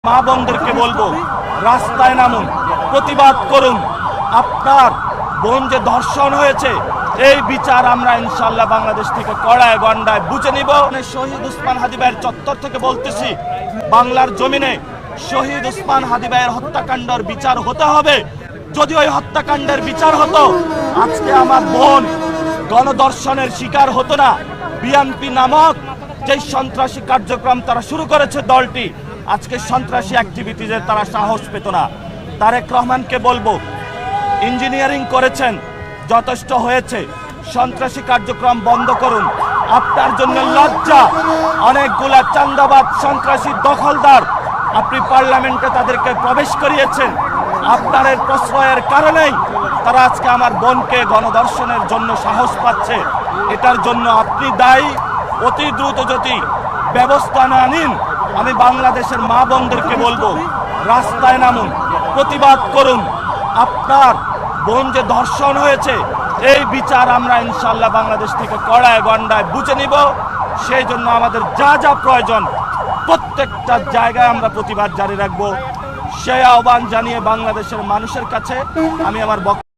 মা বোনদেরকে বলবো, রাস্তায় নামুন, প্রতিবাদ করুন। আপনার বোন যে ধর্ষণ হয়েছে এই বিচার আমরা ইনশাআল্লাহ বাংলাদেশ থেকে কড়ায় গন্ডায় বুঝে নিব। শহীদ ওসমান হাদী ভাইয়ের চত্বর থেকে বলতেছি, বাংলার জমিনে শহীদ ওসমান হাদী ভাইয়ের হত্যাকাণ্ডের বিচার হতে হবে। যদি ওই হত্যাকাণ্ডের বিচার হতো আজকে আমার বোন গণধর্ষণের শিকার হতো না। বিএনপি নামক যে সন্ত্রাসী কার্যক্রম তারা শুরু করেছে দলটি, আজকে সন্ত্রাসী অ্যাক্টিভিটিজের তারা সাহস পেত না। তারেক রহমানকে বলবো, ইঞ্জিনিয়ারিং করেছেন, যথেষ্ট হয়েছে, সন্ত্রাসী কার্যক্রম বন্ধ করুন। আপনার জন্য লজ্জা, অনেকগুলা চান্দাবাদ সন্ত্রাসী দখলদার আপনি পার্লামেন্টে তাদেরকে প্রবেশ করিয়েছেন। আপনার এই প্রশ্রয়ের কারণেই তারা আজকে আমার বোনকে গণধর্ষণের জন্য সাহস পাচ্ছে। এটার জন্য আপনি দায়ী। অতি দ্রুত যদি ব্যবস্থা না নিন, আমি বাংলাদেশের মা বোনদেরকে বলবো, রাস্তায় নামুন, প্রতিবাদ করুন। আপনার বোন যে ধর্ষণ হয়েছে এই বিচার আমরা ইনশাআল্লাহ বাংলাদেশ থেকে কড়ায় গন্ডায় বুঝে নিব। সেই জন্য আমাদের যা যা প্রয়োজন প্রত্যেকটা জায়গায় আমরা প্রতিবাদ জারি রাখবো। সেই আহ্বান জানিয়ে বাংলাদেশের মানুষের কাছে আমি আমার